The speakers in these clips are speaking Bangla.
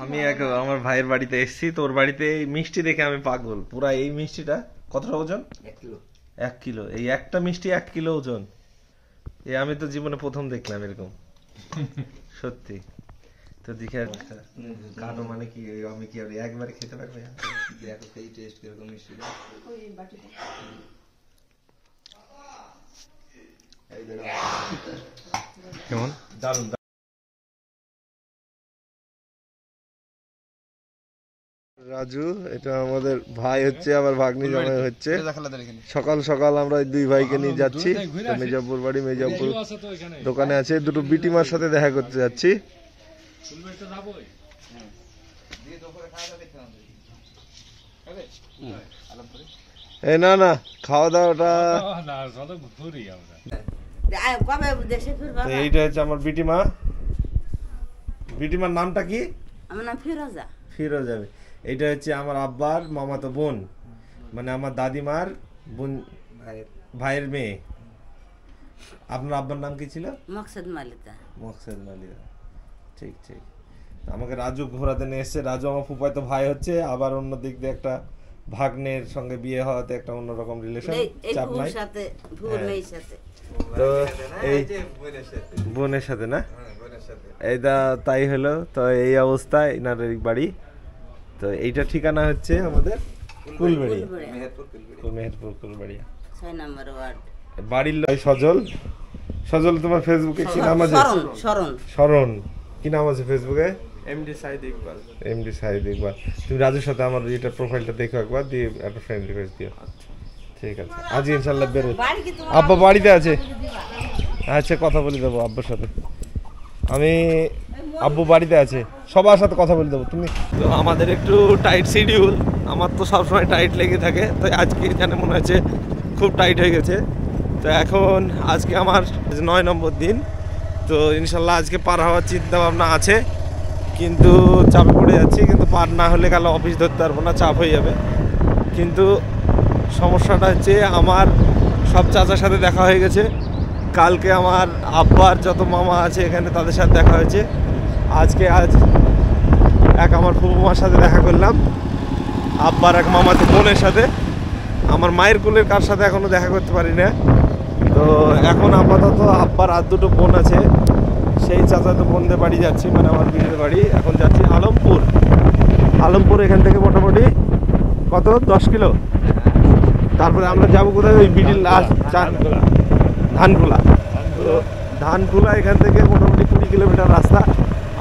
আমি আমার ভাইয়ের বাড়িতে এসেছি, তোর বাড়িতে এই মিষ্টি দেখে আমি পাগল পুরা। এই মিষ্টিটা কতটা ওজন? 1 কিলো। 1 কিলো? এই একটা মিষ্টি 1 কিলো ওজন? এ আমি তো জীবনে প্রথম দেখলাম এরকম। সত্যি তো দেখে কাটো মানে কি, আমি কি একবারে খেতে পারবে? দেখো সেই টেস্ট কিরকম মিষ্টি। কেমন দারুন। রাজু এটা আমাদের ভাই হচ্ছে, আবার ভাগ্নি জামাই হচ্ছে। সকাল সকাল আমরা দুই ভাইকে নিয়ে যাচ্ছি মির্জাপুর বাড়ি। মির্জাপুর দোকানে আছে, দুটো বিটিমার সাথে দেখা করতে যাচ্ছি। এই না না খাওয়া দাওয়াটা, এইটা হচ্ছে আমার বিটিমা। বিটিমার নামটা কি? আমার নাম ফিরোজা। ফিরোজা। এইটা হচ্ছে আমার আব্বার মামাতো বোন, মানে আমার দাদিমার বোন, ভাইয়ের মেয়ে। আপনার আব্বার নাম কি ছিল? মকসদ মালিতা। মকসদ মালিতা, ঠিক ঠিক। আমাকে রাজু ঘোরাতে নিয়ে এসছে। রাজু আমার ফুফায়তো ভাই হচ্ছে, আবার অন্য দিক দিয়ে একটা ভাগ্নের সঙ্গে বিয়ে হওয়াতে একটা অন্যরকম রিলেশন, চাপ নাই। তো এই বোনের সাথে না, এইটা তাই হলো। তো এই অবস্থা এনার বাড়ি। তো এইটা ঠিকানা হচ্ছে আমাদের কুলবাড়ি, মেহেরপুর কুলবাড়ি 6 নম্বর ওয়ার্ড। বাড়ির সজল। সজল তোমার ফেসবুকে কি নাম আছে? শরণ। কি নাম আছে ফেসবুকে? এমডি সাইদ ইকবাল। এমডি সাইদ ইকবাল। তুমি রাজুর সাথে আমার এটা প্রোফাইলটা দেখো একবার, দিয়ে একটা ফ্রেন্ড রিকোয়েস্ট দিও। ঠিক আছে, আজ ইনশাআল্লাহ বেরো। আব্বা বাড়িতে আছে। আচ্ছা কথা বলে দেবো আব্বুর সাথে। আমি আব্বু বাড়িতে আছে, সবার সাথে কথা বলে দেবো। তুমি তো আমাদের একটু টাইট শিডিউল, আমার তো সবসময় টাইট লেগে থাকে, তো আজকে এখানে মনে হচ্ছে খুব টাইট হয়ে গেছে। তো এখন আজকে আমার 9 নম্বর দিন। তো ইনশাল্লাহ আজকে পার হওয়ার চিন্তা ভাবনা আছে, কিন্তু চাপে পড়ে যাচ্ছি। কিন্তু পার না হলে কাল অফিস ধরতে পারবো না, চাপ হয়ে যাবে। কিন্তু সমস্যাটা হচ্ছে আমার সব চাচার সাথে দেখা হয়ে গেছে। কালকে আমার আব্বার যত মামা আছে এখানে তাদের সাথে দেখা হয়েছে। আজ আমার ফুফুমার সাথে দেখা করলাম, আব্বার এক মামাতো বোনের সাথে। আমার মায়ের কুলের কার সাথে এখনো দেখা করতে পারি না। তো এখন আপাতত আব্বার আর দুটো বোন আছে, সেই চাচাতো বোনদের বাড়ি যাচ্ছি, মানে আমার বিয়ের বাড়ি। এখন যাচ্ছি আলমপুর। এখান থেকে মোটামুটি কত 10 কিলো। তারপরে আমরা যাবো কোথায়? ওই বিডিল ধানকুলা। এখান থেকে মোটামুটি 20 কিলোমিটার রাস্তা।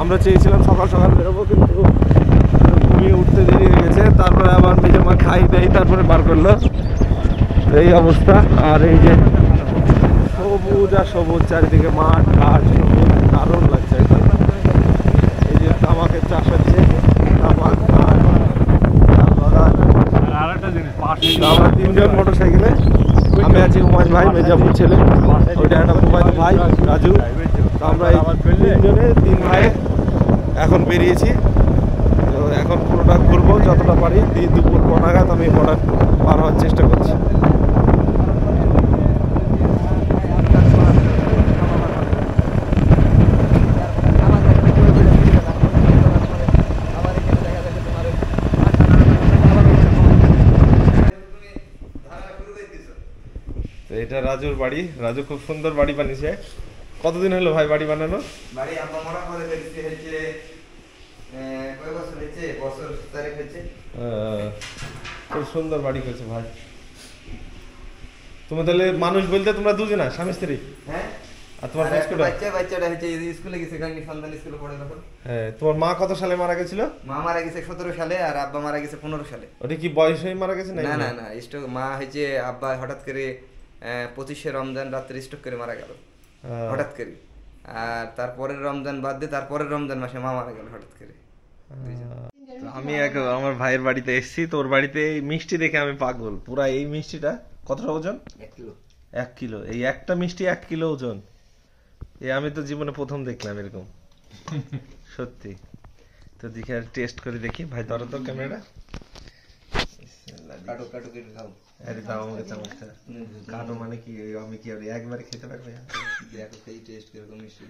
আমরা চেয়েছিলাম সকাল সকাল বেরোবো, কিন্তু ঘুমিয়ে উঠতে দেরি হয়ে গেছে। তারপরে আবার নিজের মা খাই দেয়, তারপরে বার করলো। এই অবস্থা। আর এই যে সবুজ আর সবুজ, চারিদিকে মাঠ ঘাট সবুজ, দারুণ লাগছে। এই যে তামাকের চাষ হচ্ছে, তামাক আমরা 3 জন মোটরসাইকেলে। আমি আছি, হুমায়ুন ভাই মেজাপুর ছেলে, ওইটা একটা হুমায়ুন ভাই রাজু। তো আমরা 3 ভাই এখন বেরিয়েছি। তো এখন পুরোটা ঘুরবো যতটা পারি। দুপুর নাগাদ আমি বর্ডার পার হওয়ার চেষ্টা করছি। এটা রাজুর বাড়ি। রাজু খুব সুন্দর বাড়ি বানিয়েছে। কতদিন হলো ভাই বাড়ি বানানো? বাড়ি আমরা মরা করে ফেলছি, হচ্ছে কয় বছর হচ্ছে? বছর তারিখ হচ্ছে। খুব সুন্দর বাড়ি করেছে ভাই। তুমি তাহলে মানুষ বলতে তোমরা দুজনা স্বামী স্ত্রী? হ্যাঁ। আর তোমার বাচ্চাটা হচ্ছে স্কুলে গেছে, গাঙ্গি সন্তান স্কুলে পড়ে তখন। হ্যাঁ। তোমার মা কত সালে মারা গেছিল? মা মারা গেছে 17 সালে, আর আব্বা মারা গেছে 15 সালে। ওটা কি বয়স হয়ে মারা গেছে? না না না, স্ট্রোক। মা হচ্ছে আব্বা হঠাৎ করে 25শে রমজান রাত্রে স্ট্রোক করে মারা গেল হঠাৎ করে। আর তারপরের রমজান বাদ দিয়ে তারপরের রমজান মাসে মা মারা গেল হঠাৎ করে। আমি আমার ভাইয়ের বাড়িতে এসেছি, তোর বাড়িতে এই মিষ্টি দেখে আমি পাগল পুরা। এই মিষ্টিটা কতটা ওজন? 1 কিলো। 1 কিলো? এই একটা মিষ্টি 1 কিলো ওজন? এ আমি তো জীবনে প্রথম দেখলাম এরকম। সত্যি তো দেখে টেস্ট করে দেখি। ভাই ধরো তো ক্যামেরাটা। কাটো কেটে খাও। আরে দাও আমাকে চামচটা। কাটো মানে কি, আমি কি একবারে খেতে পারবে? দেখো সেই টেস্ট কিরকম মিষ্টি।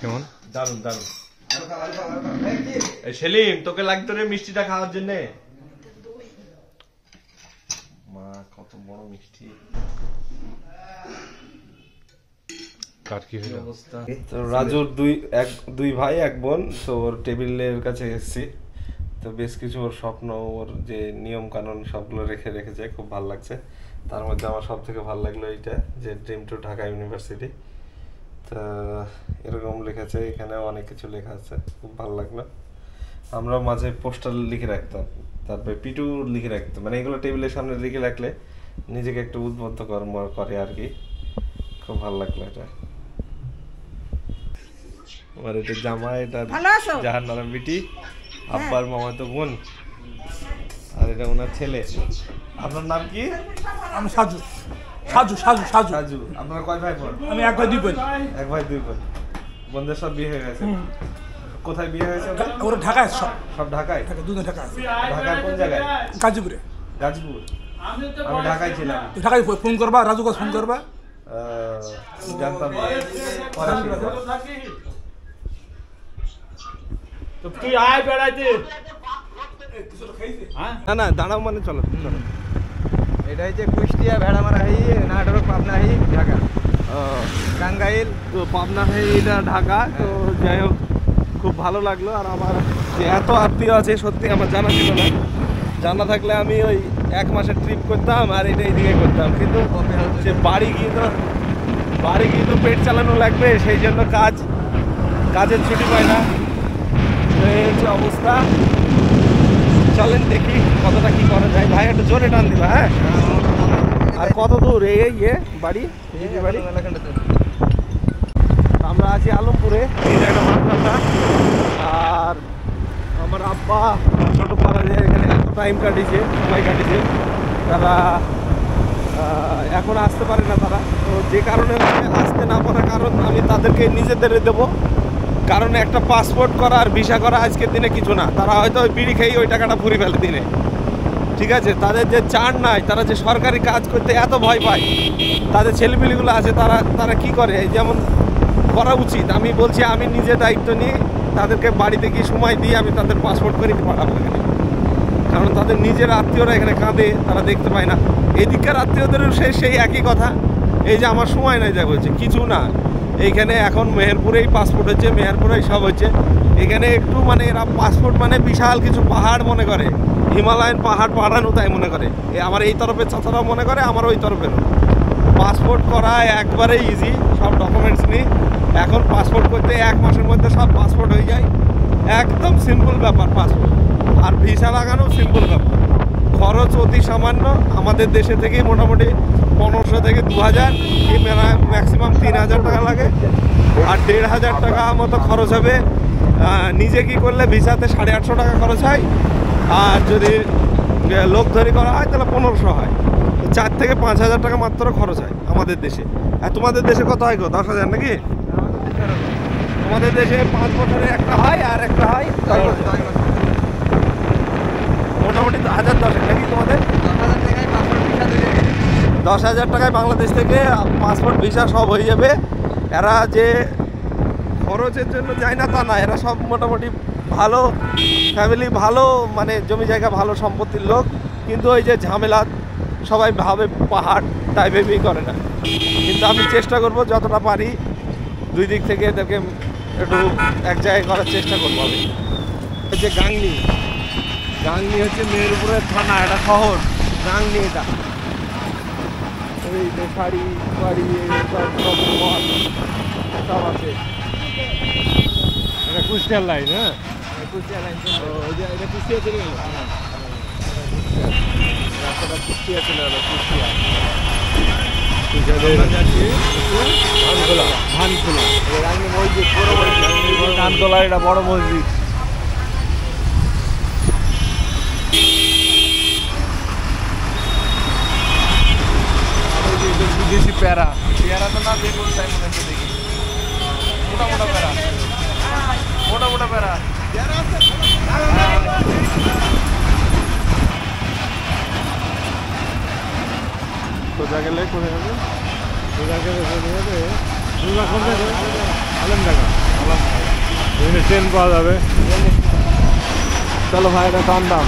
কেমন? দারুন দারুন। সেলিম, তোকে লাগতো রে মিষ্টিটা খাওয়ার জন্য। মা কত বড় মিষ্টি। তো রাজুর দুই ভাই এক বোন, তো ওর টেবিলের কাছে এসেছি। তো বেশ কিছু ওর স্বপ্ন, ওর যে নিয়ম কানুন সবগুলো রেখেছে, খুব ভালো লাগছে। তার মধ্যে আমার সব থেকে ভালো লাগলো এইটা, যে ড্রিম টু ঢাকা ইউনিভার্সিটি। তো এরকম লিখেছে, এখানে অনেক কিছু লেখা আছে, খুব ভালো লাগলো। আমরা মাঝে পোস্টার লিখে রাখতাম, তারপরে পিটু লিখে রাখতাম, মানে এগুলো টেবিলের সামনে লিখে রাখলে নিজেকে একটু উদ্বুদ্ধ করে আর কি। খুব ভালো লাগলো এটা। আমার এটা জামা, এটা জাহান্নারা বিটি, আব্বার মামাতো বোন, আর এটা ওনার ছেলে। আপনার নাম কি? আমি সাজু। সাজু সাজু সাজু সাজু। আপনার কয় ভাই বোন? আমি এক ভাই দুই বোন। এক ভাই দুই বোন। বোনদের সব বিয়ে হয়ে গেছে? কোথায় বিয়ে হয়েছে? ওরা ঢাকায় সব। সব ঢাকায়? দুজন ঢাকায়। ঢাকার কোন জায়গায়? গাজীপুরে। গাজীপুর? আমি ঢাকায় ছিলাম। ঢাকায় ফোন করবা, রাজু কাছে ফোন করবা। জানতাম না। তো তুই আয় বেড়াইতে। না না, দাঁড়াও মানে চলো। এটা হচ্ছে কুষ্টিয়া ভেড়ামারা হাই, নাটোর পাবনা হাই, ঢাকা। টাঙ্গাইল তো পাবনা হাই, এটা ঢাকা। তো যাই হোক, খুব ভালো লাগলো। আর আমার যে এত আত্মীয় আছে, সত্যি আমার জানা ছিল না। জানা থাকলে আমি ওই 1 মাসের ট্রিপ করতাম আর এটা এইদিকে করতাম, কিন্তু সে বাড়ি গিয়ে তো পেট চালানো লাগবে, সেই জন্য কাজের ছুটি পায় না। তো এই হচ্ছে অবস্থা। চলেন দেখি কতটা কি করা যায়। ভাই একটু জোরে টান দিবা। হ্যাঁ, আর কত দূর এই বাড়ি? আমরা আছি আলমপুরে, এটা একটা মাদ্রাসা। আর আমার আব্বা ছোটো পাড়া যে এখানে এত টাইম কাটিয়েছে, সময় কাটিয়েছে, তারা এখন আসতে পারে না। তারা তো যে কারণে আসতে না পারার কারণ আমি তাদেরকে নিজেদের দেবো। কারণ একটা পাসপোর্ট করা আর ভিসা করা আজকের দিনে কিছু না। তারা হয়তো ওই বিড়ি খেয়েই ওই টাকাটা ফুরি ফেলে দিনে, ঠিক আছে? তাদের যে চান নাই, তারা যে সরকারি কাজ করতে এত ভয় পায়, তাদের ছেলেপিলিগুলো আছে, তারা কি করে, যেমন করা উচিত। আমি বলছি, আমি নিজে দায়িত্ব নিয়ে তাদেরকে বাড়িতে গিয়ে সময় দিয়ে আমি তাদের পাসপোর্ট করে পাঠাবো এখানে। কারণ তাদের নিজের আত্মীয়রা এখানে কাঁদে, তারা দেখতে পায় না। এদিককার আত্মীয়দেরও সেই একই কথা, এই যে আমার সময় নাই, যা বলছে কিছু না। এইখানে এখন মেহেরপুরেই পাসপোর্ট হচ্ছে, মেহেরপুরেই সব হচ্ছে। এখানে একটু মানে এরা পাসপোর্ট মানে বিশাল কিছু পাহাড় মনে করে, হিমালয়ান পাহাড় পাড়ানো তাই মনে করে। আমার এই তরফের চাচারাও মনে করে, আমার ওই তরফেরও। পাসপোর্ট করা একবারে ইজি, সব ডকুমেন্টস নিই। এখন পাসপোর্ট করতে 1 মাসের মধ্যে সব পাসপোর্ট হয়ে যায়, একদম সিম্পল ব্যাপার পাসপোর্ট। আর ভিসা লাগানো সিম্পল ব্যাপার, খরচ অতি সামান্য। আমাদের দেশে থেকেই মোটামুটি 1500 থেকে 2000, কি ম্যাক্সিমাম 3000 টাকা লাগে। আর 1500 টাকা মতো খরচ হবে। নিজে কি করলে ভিসাতে 850 টাকা খরচ হয়, আর যদি লোক ধরি করা হয় তাহলে 1500 হয়। 4 থেকে 5000 টাকা মাত্র খরচ হয় আমাদের দেশে। আর তোমাদের দেশে কত হয় গো? 10,000 নাকি? তোমাদের দেশে 5 বছরে একটা হয়, আর একটা হয় 6 বছর। মোটামুটি 1010 নাকি তোমাদের? 10,000 টাকায় বাংলাদেশ থেকে পাসপোর্ট ভিসা সব হয়ে যাবে। এরা যে খরচের জন্য যায় না তা না, এরা সব মোটামুটি ভালো ফ্যামিলি, ভালো মানে জমি জায়গা, ভালো সম্পত্তির লোক। কিন্তু ওই যে ঝামেলা, সবাই ভাবে পাহাড়, তাই ভেবেই করে না। কিন্তু আমি চেষ্টা করব যতটা পারি, দুই দিক থেকে এদেরকে একটু এক জায়গায় করার চেষ্টা করবো। আমি যে গাংনি হচ্ছে মেহেরপুরের থানা, একটা শহর গাংনি। এটা এই যে শাড়ি বাড়ি সব আছে। এটা কুষ্টিয়ার লাইন। হ্যাঁ, কুষ্টিয়া লাইন। এটা কুষ্টিয়া চলে গেল, রাস্তাটা কুষ্টিয়া চলে গেল। ধানতলা, এটা বড় মসজিদ। বিদেশি প্যারা তো না, বেগুন তাই মনে হচ্ছে দেখি। মোটা প্যারা, মোটা প্যারা। সোজা গেলে কোথায় যাবে? সোজা গেলে ট্রেন পাওয়া যাবে। চলো ভাই, এটা টান দাম।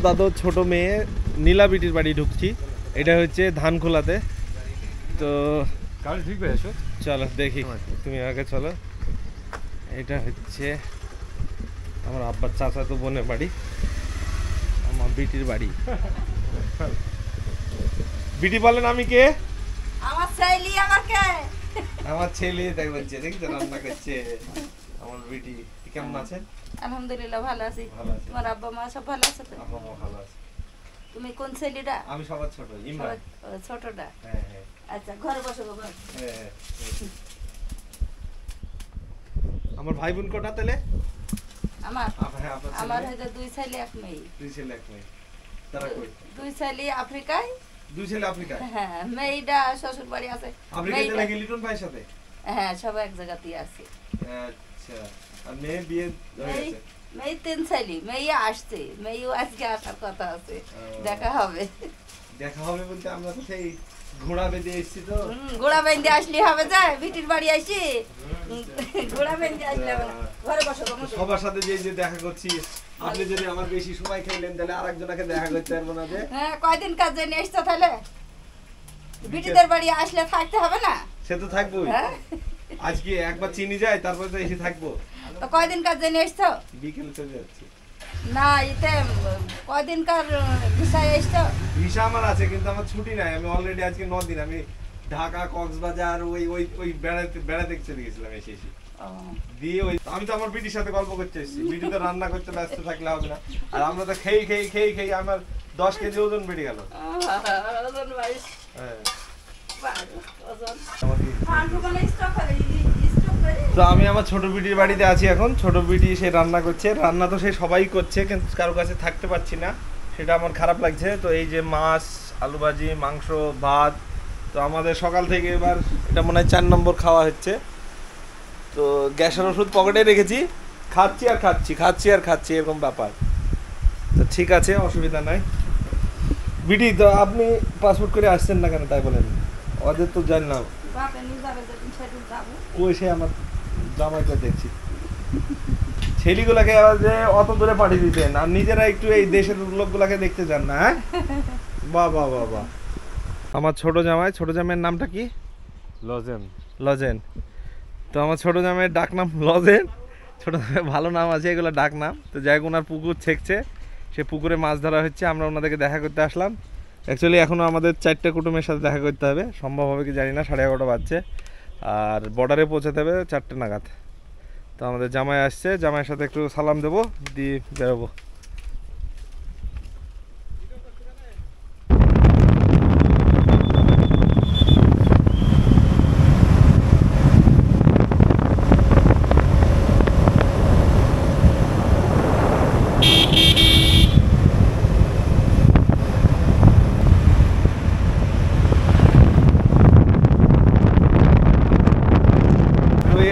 দাদু ছোট মেয়ে নীলাবিটির বাড়ি ঢুকছি। এটা হচ্ছে ধানখোলাতে। তো চলো দেখি, তুমি আগে চলো। এটা হচ্ছে আমার আব্বার চাচাতো বোনের বাড়ি, আমার বিটির বাড়ি। বিটি বলেন আমি কে? আমার ছেলে। আমার কে? আমার ছেলে। তাই বলছে, দেখছো রান্না করছে আমার বিটি। কেমন আছেন? আলহামদুলিল্লাহ ভালো আছি। তোমার আব্বা মা সব ভালো আছে তো? আব্বা মা ভালো আছে। তুমি কোন ছেলেটা? আমি সবার ছোট, ইমরান। ছোটটা? হ্যাঁ হ্যাঁ। আচ্ছা, ঘরে বসো বাবা। হ্যাঁ। আমার ভাই বোন কটা তাহলে? আমার হয়তো 2 ছেলে 1 মেয়ে। 2 ছেলে 1 মেয়ে। তারা কই? 2 ছেলে আফ্রিকায়। 2 ছেলে আফ্রিকায়? হ্যাঁ, মেয়েটা শ্বশুর বাড়ি আছে। আফ্রিকাতে নাকি লিটন ভাইয়ের সাথে? হ্যাঁ, সব এক জায়গাতেই আছে। আচ্ছা। আর মেয়ে বিয়ে হয়ে গেছে? মেয়ে 3 ছেলে। মেয়ে আসছে, মেয়েও আজকে আসার কথা আছে। দেখা হবে। দেখা হবে বলতে আমরা তো সেই ঘোড়া বেঁধে এসেছি তো। ঘোড়া বেঁধে আসলে হবে, যায় বিটির বাড়ি আসি। ঘোড়া বেঁধে আসলে হবে না। ঘরে বসো বাবা। সবার সাথে যে দেখা করছি, আপনি যদি আমার বেশি সময় খাইলেন তাহলে আরেকজনকে দেখা করতে পারবো না। যে হ্যাঁ, কয়দিন কাজ জেনে এসছো তাহলে? বিটিদের বাড়ি আসলে থাকতে হবে না? সে তো থাকবোই। হ্যাঁ, আজকে একবার চিনি যায়, তারপরে তো এসে থাকবো। তো কয়দিন কাজ জেনে এসছো? বিকেলে চলে যাচ্ছি। না, এতে কয়দিনকার ভিসায় এসছো? ভিসা আমার আছে, কিন্তু আমার ছুটি নাই। আমি অলরেডি আজকে 9 দিন আমি ঢাকা, কক্সবাজার ওই বেড়াতে চলে গেছিলাম। এসে দিয়ে আমি তো আমার বিটির সাথে গল্প করতে এসেছি। বিটি তো রান্না করতে ব্যস্ত থাকলে হবে না। আর আমরা তো খেয়ে আমার 10 কেজি ওজন বেড়ে গেল। তো আমি আমার ছোট বিটির বাড়িতে আছি এখন। ছোট বিটি সে রান্না করছে। রান্না তো সে সবাই করছে, কিন্তু কারো কাছে থাকতে পারছি না, সেটা আমার খারাপ লাগছে। তো এই যে মাছ, আলু ভাজি, মাংস, ভাত। তো আমাদের সকাল থেকে এবার এটা মনে হয় 4 নম্বর খাওয়া হচ্ছে। তো গ্যাসের ওষুধ পকেটে রেখেছি, খাচ্ছি আর খাচ্ছি এরকম ব্যাপার। তো ঠিক আছে, অসুবিধা নাই। বিটি, তো আপনি পাসপোর্ট করে আসছেন না কেন তাই বলেন? ওদের তো জানলাম ওই সে আমার জামাইটা দেখছি। ছেলেগুলাকে আবার যে অত দূরে পাঠিয়ে দিতেন, আর নিজেরা একটু এই দেশের লোকগুলাকে দেখতে যান না। হ্যাঁ, বাহ বাহ বাহ বাহ। আমার ছোট জামাইয়ের নামটা কি? লজেন। তো আমার ছোট জামাইয়ের ডাক নাম লজেন। ছোট জামাইয়ের ভালো নাম আছে, এগুলো ডাক নাম। তো যাই হোক, ওনার পুকুর ছেঁকছে, সে পুকুরে মাছ ধরা হচ্ছে। আমরা ওনাদেরকে দেখা করতে আসলাম। অ্যাকচুয়ালি এখনও আমাদের 4টে কুটুমের সাথে দেখা করতে হবে। সম্ভব হবে কি জানি না, 11:30 বাজছে। আর বর্ডারে পৌঁছাতে হবে 4টে নাগাদ। তো আমাদের জামাই আসছে, জামাইয়ের সাথে একটু সালাম দেবো, দিয়ে বেরোবো।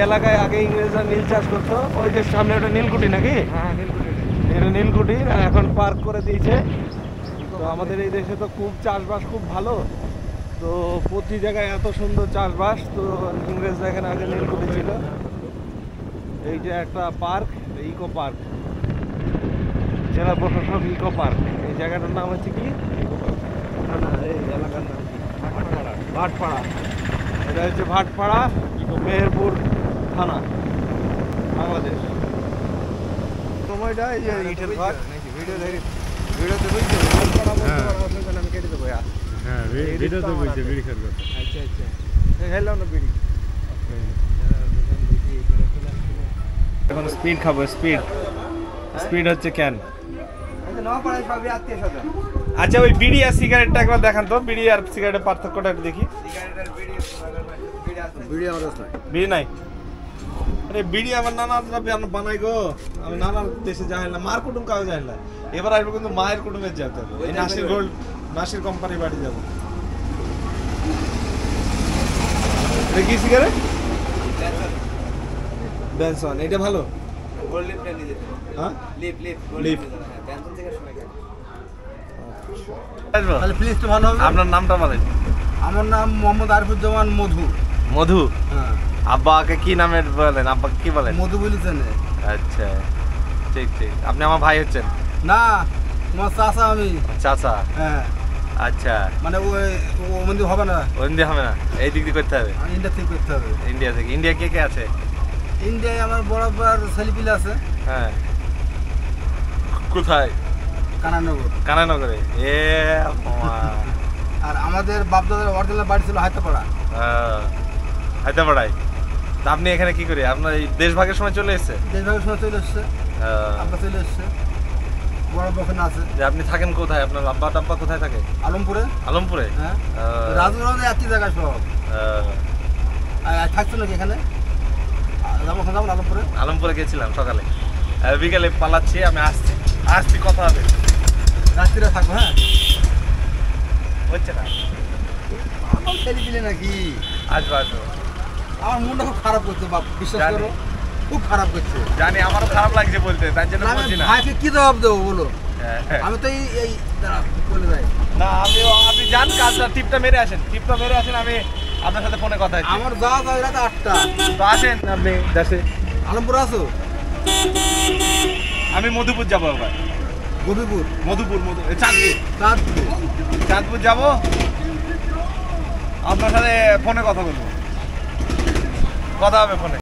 এলাকায় আগে ইংরেজরা নীল চাষ করতো। ওই যে সামনে ওটা নীলকুঠি নাকি? হ্যাঁ, এটা নীলকুঠি। এখন পার্ক করে দিয়েছে। তো আমাদের এই দেশে তো খুব চাষবাস খুব ভালো। তো প্রতি জায়গায় এত সুন্দর চাষবাস। তো ইংরেজরা এখানে আগে নীলকুঠি ছিল। এই যে একটা পার্ক, ইকো পার্ক, জেলা প্রশাসক ইকো পার্ক। এই জায়গাটার নাম হচ্ছে কি? এই এলাকার নাম কি? ভাটপাড়া। এটা হচ্ছে ভাটপাড়া, মেহেরপুর থানা, বাংলাদেশ। সময়টা এই যে ইটের ঘর ভিডিওতে বুঝছো? আমি কেটে দেবো। হ্যাঁ, ভিডিওতে বুঝছে বিড়ি খেয়ে। আচ্ছা হেলাম না বিড়ি। এখন স্পিড খাবো। স্পিড হচ্ছে ক্যান। আচ্ছা, ওই বিড়ি আর সিগারেটটা একবার দেখান তো। বিড়ি আর সিগারেটের পার্থক্যটা দেখি। বিড়ি নাই? আরে বিড়ি আমার নানা বানাই গো। আমি নানার দেশে যাই না, মার কুটুম কাউ যাই না। এবার আসবো কিন্তু মায়ের কুটুমের যেতে হবে। এই নাসির কোম্পানি বাড়ি যাবো। কি সিগারেট? বেনসন। এটা ভালো? হ্যাঁ, লিপ। তাহলে প্লিজ তো ভালো হবে। আপনার নামটা বলেন। আমার নাম মোহাম্মদ আরিফুজ্জামান মধু। মধু। হ্যাঁ। আব্বাকে কি নামে বলেন? আব্বাকে কি বলেন? মধু বলেছেন। আচ্ছা, ঠিক ঠিক। আপনি আমার ভাই হচ্ছেন? না, তোমার চাচা আমি। চাচা। হ্যাঁ। আচ্ছা, মানে ওই ও মন্দির হবে না, ওই দিকে হবে না, এই দিক দিয়ে করতে হবে। ইন্ডিয়া থেকে করতে হবে। ইন্ডিয়া থেকে? ইন্ডিয়া কে কে আছে? ইন্ডিয়ায় আমার বরাবর ছেলেপিলে আছে। হ্যাঁ। কোথায়? কানানগর। কানানগরে? এ বাবা। আর আমাদের বাপদাদার অরিজিনাল বাড়ি ছিল হায়দ্রাপাড়া। হায়দ্রাপাড়ায়? তা আপনি এখানে কি করে? আপনার এই দেশভাগের সময় চলে এসেছে? দেশভাগের সময় চলে এসছে, আব্বা চলে এসছে, বড় ওখানে আছে। যে আপনি থাকেন কোথায়? আপনার আব্বা টাব্বা কোথায় থাকে? আলমপুরে। আলমপুরে? হ্যাঁ। রাজুগঞ্জে একই জায়গায় সব। থাকছো নাকি এখানে? যাবো আলমপুরে। আলমপুরে গেছিলাম সকালে, বিকালে পালাচ্ছি, আমি আসছি কথা হবে। রাত্রিরে থাকবো। হ্যাঁ, হচ্ছে না আমার ছেলে দিলে নাকি? আসবো আসবো। আমার মনটা খুব খারাপ করছে বাপ, বিশ্বাস করো, খুব খারাপ করছে। জানি, আমারও খারাপ লাগছে বলতে, তাই জন্য বলছি না। ভাইকে কি জবাব দেবো বলো? আমি তো এই দাঁড়া বলে যাই না, আপনি যান, কাজটা টিপটা মেরে আসেন, আমি আপনার সাথে ফোনে কথা হচ্ছে। আমার যাওয়া যায় রাত 8টা। তো আসেন আপনি দেশে। আলমপুর আছো? আমি মধুপুর যাবো এবার। মধুপুর? চাঁদপুর যাবো, আপনার সাথে ফোনে কথা বলবো, কথা হবে ফোনে।